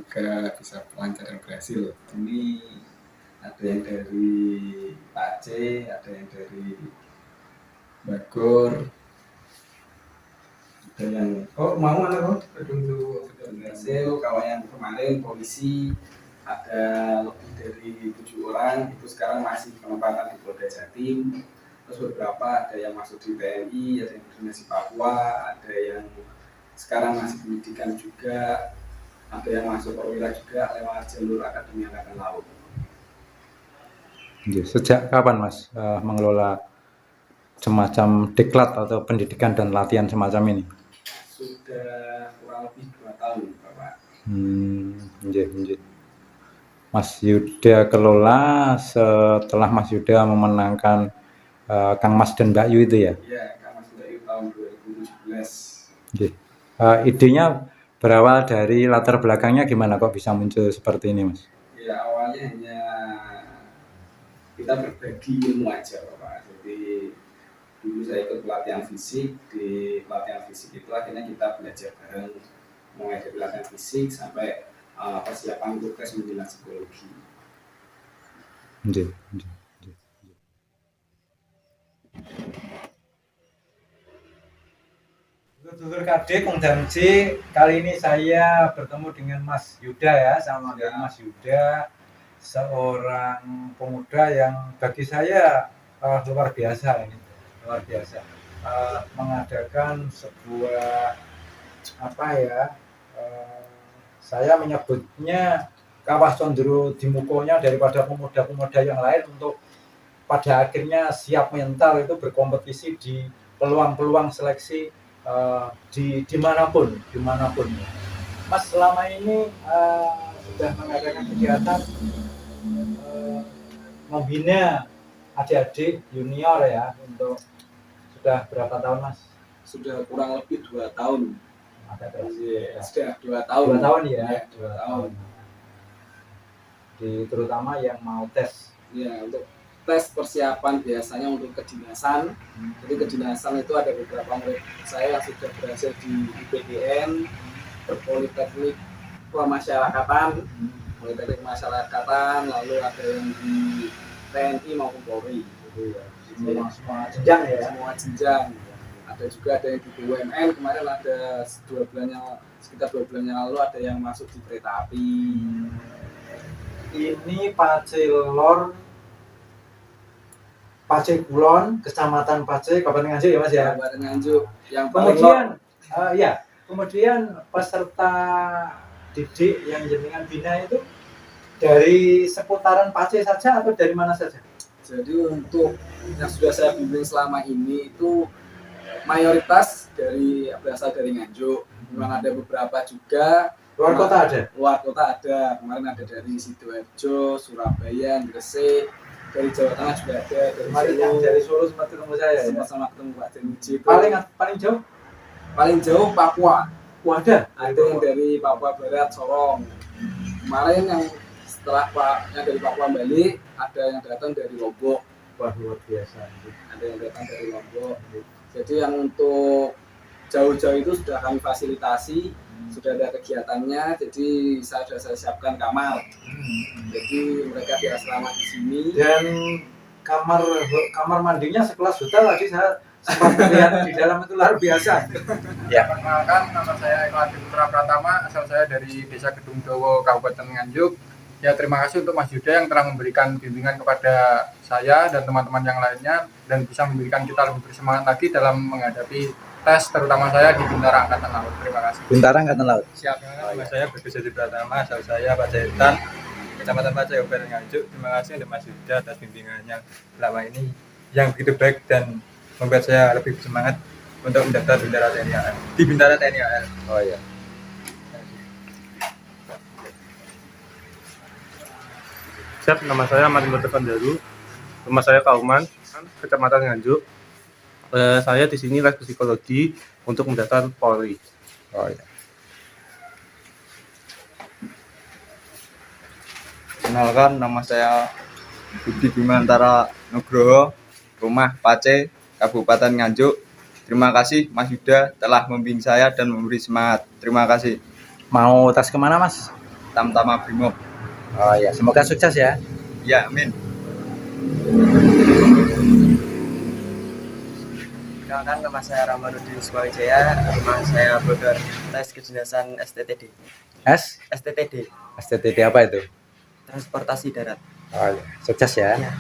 juga bisa lancar dan berhasil. Ini ada yang dari Pak C, ada yang dari Bagor, ada yang mau mana kok untuk berhasil. Kalau yang kemarin polisi ada lebih dari 7 orang, itu sekarang masih penempatan di Polda Jatim. Terus beberapa ada yang masuk di TNI, ada yang di Papua, ada yang sekarang masih pendidikan juga, ada yang masuk perwira juga lewat jalur Akademi Angkatan Laut. Sejak kapan Mas mengelola semacam diklat atau pendidikan dan latihan semacam ini? Sudah kurang lebih 2 tahun, Bapak. Mas Yuda kelola setelah Mas Yuda memenangkan Kang Mas dan Mbak Yu itu ya? Iya, Kang Mas Mbak Yu tahun 2017. Idenya berawal dari latar belakangnya gimana kok bisa muncul seperti ini, Mas? Ya, awalnya hanya kita berbagi ilmu aja, Bapak. Jadi dulu saya ikut pelatihan fisik. Di pelatihan fisik itu akhirnya kita belajar bareng, mulai dari pelatihan fisik sampai persiapan untuk tes menjelang psikologi. Dulur KD Kung Damji, kali ini saya bertemu dengan Mas Yuda ya, sama dengan Mas Yuda, seorang pemuda yang bagi saya luar biasa ini, luar biasa. Mengadakan sebuah saya menyebutnya Kawah Condro Dimukonya daripada pemuda-pemuda yang lain untuk pada akhirnya siap mental itu berkompetisi di peluang-peluang seleksi dimanapun. Mas selama ini sudah mengadakan kegiatan membina adik-adik junior ya, untuk sudah berapa tahun Mas? Sudah kurang lebih 2 tahun. Sudah 2 tahun. 2 tahun ya? Ya, 2 tahun. Terutama yang mau tes. Ya, untuk tes persiapan biasanya untuk kedinasan. Jadi kedinasan itu ada beberapa murid saya yang sudah berhasil di IPDN, berpoliteknik kemasyarakatan, lalu ada yang di TNI maupun Polri. Semua jenjang ya? Semua jenjang. Ada juga ada yang di BUMN, kemarin ada sekitar 2 bulan yang lalu ada yang masuk di kereta api. Ini Pacilor, Pace Kulon, Kecamatan Pace, Kabupaten Nganjuk ya Mas ya? Kabupaten Nganjuk. Yang kemudian peserta didik yang jenengan bina itu dari seputaran Pace saja atau dari mana saja? Jadi untuk yang sudah saya bimbing selama ini itu mayoritas berasal dari Nganjuk. Memang ada beberapa juga luar kota ada? Luar kota ada. Kemarin ada dari Sidoarjo, Surabaya, Gresik. Dari Jawa Tengah juga ada. Dari Solo sempat ketemu saya. Sama ketemu Pak Deniji. Paling jauh? Paling jauh Papua. Ada yang dari Papua Barat, Sorong. Kemarin yang setelah yang dari Papua balik, ada yang datang dari Lombok. Wah, luar biasa. Ada yang datang dari Lombok. Jadi yang untuk jauh-jauh itu sudah kami fasilitasi, sudah ada kegiatannya. Jadi saya siapkan kamar. Jadi mereka berasrama di sini. Dan kamar mandinya sekelas hotel tadi saya sempat melihat di dalam, itu luar biasa. Ya, perkenalkan, nama saya Eko Adi Putra Pratama, asal saya dari Desa Gedung Dowo, Kabupaten Nganjuk. Ya, terima kasih untuk Mas Yuda yang telah memberikan bimbingan kepada saya dan teman-teman yang lainnya dan bisa memberikan kita lebih bersemangat lagi dalam menghadapi tes, terutama saya di Bintara Angkatan Laut. Terima kasih. Bintara Angkatan Laut. Siap. Nama saya Bagus Adi Pratama, asal saya Pak Jahitan, Kecamatan Pace, Kabupaten Nganjuk. Terima kasih untuk Mas Yuda atas bimbingannya selama ini yang begitu baik dan membuat saya lebih bersemangat untuk mendaftar Bintara TNI AL. Di Bintara TNI AL. Oh iya. Siap, nama saya Martin Bertekan Daru, rumah saya Kauman, Kecamatan Nganjuk. Saya di sini les psikologi untuk mendaftar Polri. Oh iya. Kenalkan, nama saya Budi Bimantara Nugroho, rumah Pace, Kabupaten Nganjuk. Terima kasih Mas Yuda telah membimbing saya dan memberi semangat. Terima kasih. Mau tes kemana Mas? Tamtama Brimob. Oh ya, semoga sukses ya. Ya, amin. Perkenalkan, nama saya Ramadudin Sumawijaya. Rumah saya Bogor. Tes kedinasan STTD. STTD, STTD apa itu? transportasi darat. Oh ya, sukses ya. Ya.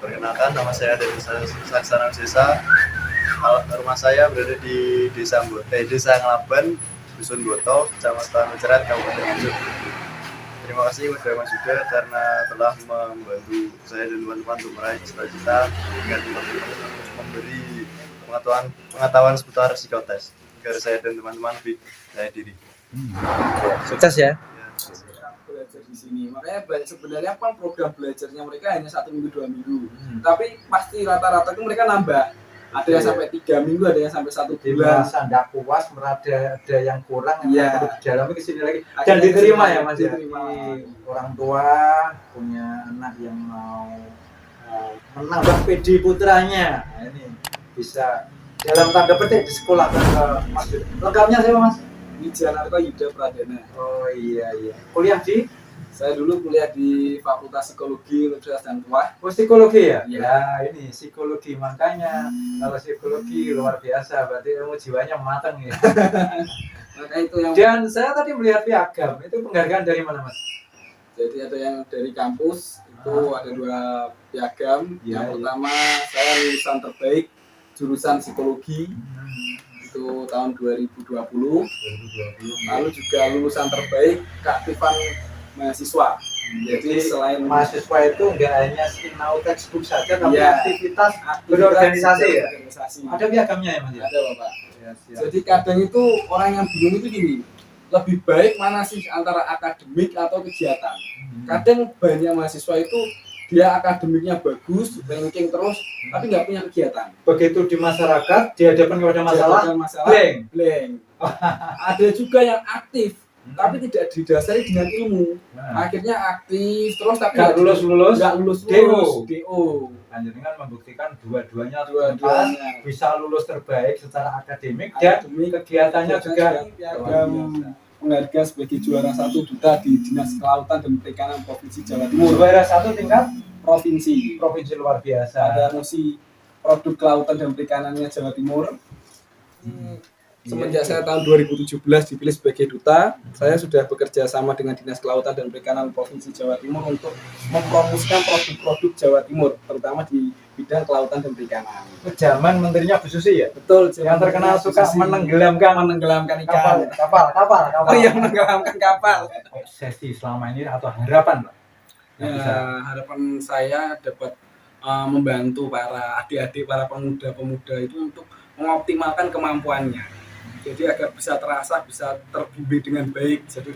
Perkenalkan, nama saya Dewi Saksana Desa. Rumah saya berada di Desa Ngelaban, Dusun Boto, Kecamatan Cerat, Kabupaten Nganjuk. Terima kasih kepada Mas Yuda karena telah membantu saya dan teman-teman untuk meraih cita-cita dengan memberi pengetahuan seputar psikotes agar saya dan teman-teman lebih percaya diri. Sukses ya. Belajar di sini, makanya sebenarnya kan program belajarnya mereka hanya 1 minggu 2 minggu, tapi pasti rata-rata itu mereka nambah, ada yang sampai 3 minggu, ada yang sampai 1 bulan. Merasa tidak puas, ada yang kurang, yang Iya. perlu didalami ke sini lagi. Dan Akhirnya diterima ya Mas ya. diterima. Orang tua punya anak yang mau menambah PD putranya. Nah, ini bisa dalam tanda petik disekolahkan ke Mas Yuda. Lengkapnya siapa Mas? Wijanarko Yuda Pradana. Oh iya. Kuliah di Saya dulu kuliah di Fakultas Psikologi Universitas Dantua. psikologi ya? Iya. Ya ini psikologi, makanya kalau psikologi luar biasa, berarti ilmu jiwanya matang ya. Maka itu yang Dan saya tadi melihat piagam, itu penghargaan dari mana Mas? jadi ada yang dari kampus itu ada 2 piagam. Iya, Yang iya. pertama saya lulusan terbaik jurusan psikologi itu tahun 2020. Lalu juga lulusan terbaik keaktifan mahasiswa. Jadi selain mahasiswa itu nggak hanya sinau textbook saja, tapi Iya. aktivitas berorganisasi ya? Organisasi. Ada piagamnya ya Mas ya? Ada Bapak. Ya, siap. Jadi kadang itu orang yang bingung itu gini, lebih baik mana sih antara akademik atau kegiatan? Kadang banyak mahasiswa itu dia akademiknya bagus, ranking terus, tapi nggak punya kegiatan. Begitu di masyarakat dihadapkan kepada masalah, Ada masalah, blank. blank. Ada juga yang aktif, tapi tidak didasari dengan ilmu. Nah, Akhirnya aktif terus tapi nggak lulus, nggak lulus DO. DO. Panjenengan membuktikan dua-duanya Dua-duanya. bisa lulus terbaik secara akademik dan kegiatannya juga piagam penghargaan sebagai juara 1 duta di Dinas Kelautan dan Perikanan Provinsi Jawa Timur. juara 1 tingkat Provinsi. provinsi luar biasa. Ada musi produk kelautan dan perikanannya Jawa Timur. Semenjak saya tahun 2017 dipilih sebagai duta, saya sudah bekerja sama dengan Dinas Kelautan dan Perikanan Provinsi Jawa Timur untuk mempromosikan produk-produk Jawa Timur, terutama di bidang kelautan dan perikanan. Zaman menterinya Bu Susi ya? Betul, Yang terkenal suka menenggelamkan ikan. kapal. Oh iya, menenggelamkan kapal. Obsesi selama ini atau harapan Pak? Yang bisa Ya, harapan saya dapat membantu para adik-adik, para pemuda-pemuda itu untuk mengoptimalkan kemampuannya. Jadi agar bisa terasa, bisa terbimbing dengan baik. Jadi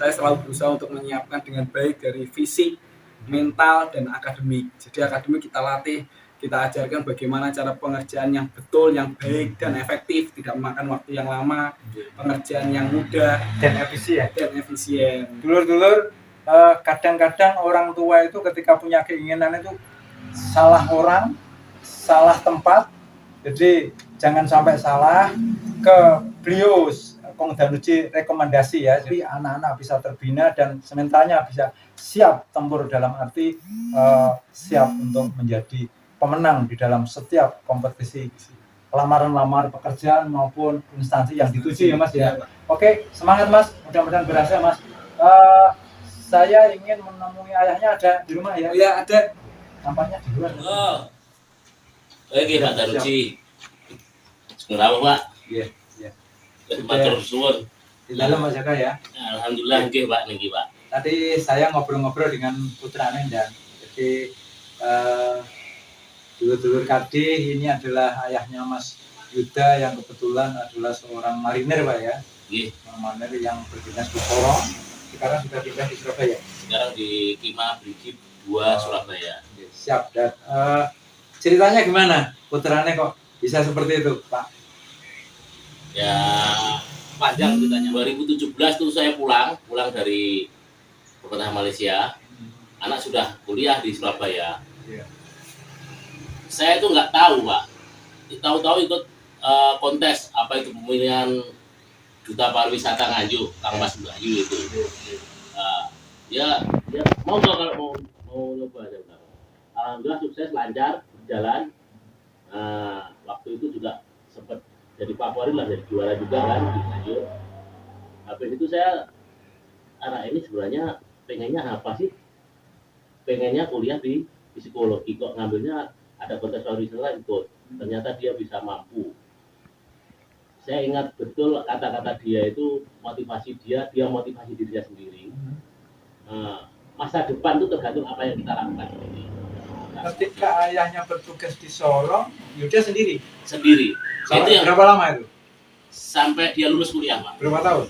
saya selalu berusaha untuk menyiapkan dengan baik dari fisik, mental, dan akademik. Jadi akademik kita latih, kita ajarkan bagaimana cara pengerjaan yang betul, yang baik, dan efektif, tidak memakan waktu yang lama, pengerjaan yang mudah, dan efisien. dan efisien. Dulur-dulur, kadang-kadang orang tua itu ketika punya keinginan itu salah orang, salah tempat. Jadi jangan sampai salah. Ke beliau Kong Danuji rekomendasi ya, jadi anak-anak bisa terbina dan sementalnya bisa siap tempur, dalam arti siap untuk menjadi pemenang di dalam setiap kompetisi lamaran-lamaran pekerjaan maupun instansi yang dituju ya Mas ya. Oke, semangat Mas, mudah-mudahan berhasil Mas. Saya ingin menemui ayahnya, ada di rumah ya? Ya, ada. Nampaknya di luar. Oh, oke Pak Daruji. Kenapa Pak? Iya. Matur suwun. Di dalam Mas Jaka ya. Alhamdulillah nggih Pak niki Pak. Tadi saya ngobrol-ngobrol dengan putranya dan jadi dulur-dulur Kadi, ini adalah ayahnya Mas Yuda yang kebetulan adalah seorang marinir Pak ya. Nggih. Marinir yang berdinas di Sorong, sekarang sudah pindah di Surabaya. Sekarang di Kima Brigif 2 Surabaya. Oke, siap. Dan ceritanya gimana? Putranya kok bisa seperti itu Pak? Ya panjang ceritanya. 2017 tuh saya pulang dari pemerintah Malaysia. Anak sudah kuliah di Surabaya. Iya. Saya tuh nggak tahu Pak. Tahu-tahu ikut kontes apa itu pemilihan duta pariwisata Nganjuk, Kang Mas Bayu itu. Ya mau nggak kalau mau nyoba aja Bang. Alhamdulillah sukses, lancar, berjalan. Waktu itu juga sempat jadi favorit lah, jadi juara juga kan di Nganjuk. Habis itu saya anak ini sebenarnya pengennya apa sih? Pengennya kuliah di psikologi, kok ngambilnya ada kontes pariwisata ikut. Ternyata dia bisa mampu. Saya ingat betul kata-kata dia itu, motivasi dia motivasi dirinya sendiri. Masa depan itu tergantung apa yang kita lakukan. Ketika ayahnya bertugas di Sorong, Yuda sendiri. Itu yang Berapa lama itu? sampai dia lulus kuliah, Pak. Berapa tahun?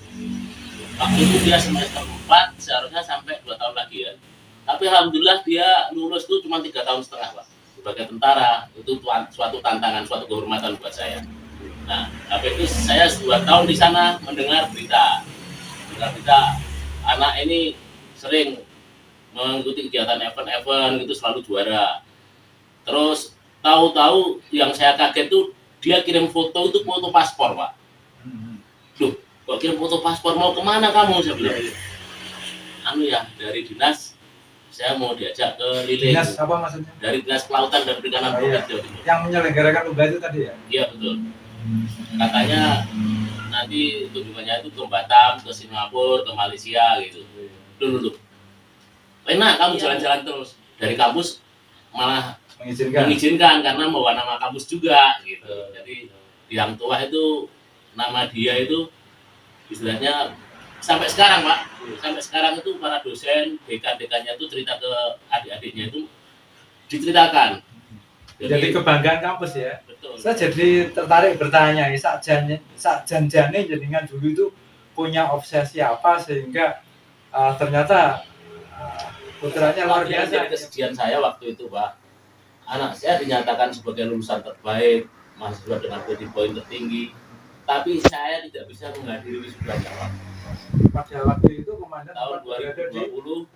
Waktu itu dia semester 4, seharusnya sampai 2 tahun lagi ya. Tapi alhamdulillah dia lulus itu cuma 3 tahun setengah, Pak. Sebagai tentara, itu suatu tantangan, suatu kehormatan buat saya. Nah, tapi itu saya 2 tahun di sana mendengar berita anak ini sering mengikuti kegiatan event-event itu selalu juara. Terus tahu-tahu yang saya kaget tuh dia kirim foto itu foto paspor, Pak. Loh, kok kirim foto paspor, mau kemana kamu? Saya bilang, ya dari dinas, saya mau diajak ke Lille. Dinas apa maksudnya? Dari Dinas Kelautan dan Perikanan Provinsi Jawa Timur. Yang menyelenggarakan lomba itu tadi ya? Iya betul. Katanya nanti tujuannya itu ke Batam, ke Singapura, ke Malaysia gitu. Dulu. Enak kamu jalan-jalan terus. Dari kampus malah mengizinkan karena membawa nama kampus juga gitu. Jadi yang tua itu nama dia itu istilahnya sampai sekarang, Pak. Sampai sekarang itu para dosen, dekan-dekannya itu cerita ke adik-adiknya itu diceritakan. Jadi kebanggaan kampus ya. Betul. Saya jadi tertarik bertanya, sak janjane jenengan dulu itu punya obsesi apa sehingga ternyata putranya luar biasa. Jadi kesedihan saya waktu itu, Pak. Anak saya dinyatakan sebagai lulusan terbaik, mahasiswa dengan body point tertinggi, tapi saya tidak bisa menghadiri wisudanya, Pak. Pada waktu itu komandan tahun 2020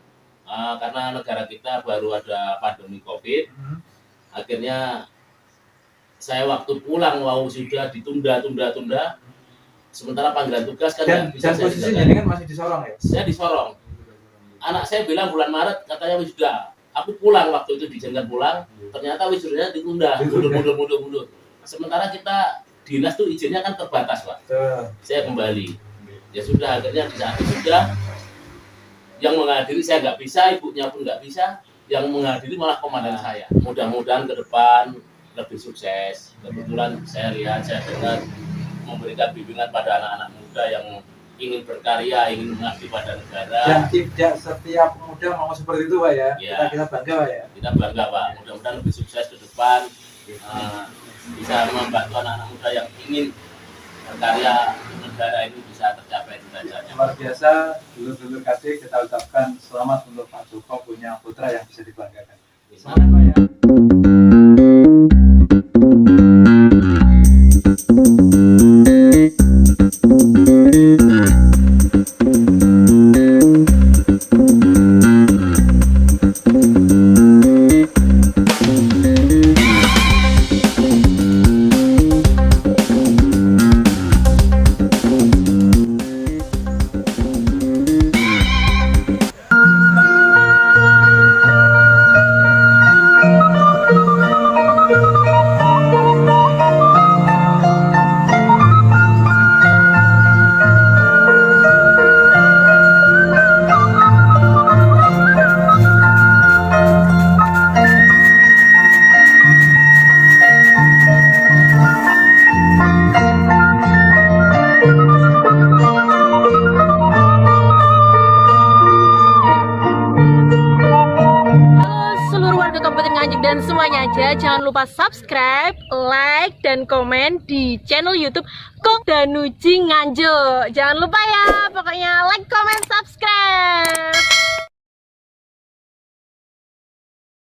karena negara kita baru ada pandemi Covid. Akhirnya saya waktu pulang sudah ditunda. Sementara panggilan tugas kan dan posisinya dengan masih di Sorong ya? Saya di Sorong. Anak saya bilang bulan Maret katanya wisuda. Aku pulang waktu itu diizinkan pulang, ternyata wisudanya ditunda, mundur. Sementara kita dinas tuh izinnya kan terbatas, Pak. Saya kembali. Ya sudah, akhirnya di saat itu sudah yang menghadiri saya nggak bisa, ibunya pun nggak bisa. Yang menghadiri malah komandan saya. Mudah-mudahan ke depan lebih sukses. Kebetulan saya lihat, saya dengar memberikan bimbingan pada anak-anak muda yang ingin berkarya, ingin mengabdi pada negara. Dan tidak setiap pemuda mau seperti itu, Pak ya. Kita bangga, Pak ya. Kita bangga, Pak. Mudah-mudahan lebih sukses ke depan. Bisa membantu anak-anak muda yang ingin berkarya negara ini bisa tercapai cita-citanya. Luar biasa, dulur-dulur KD kita ucapkan selamat untuk Pak Joko punya putra yang bisa dibanggakan. Semangat, Pak ya. Dan semuanya aja jangan lupa subscribe, like, dan komen di channel YouTube Kong Danuji Nganjuk. Jangan lupa ya, pokoknya like, comment, subscribe.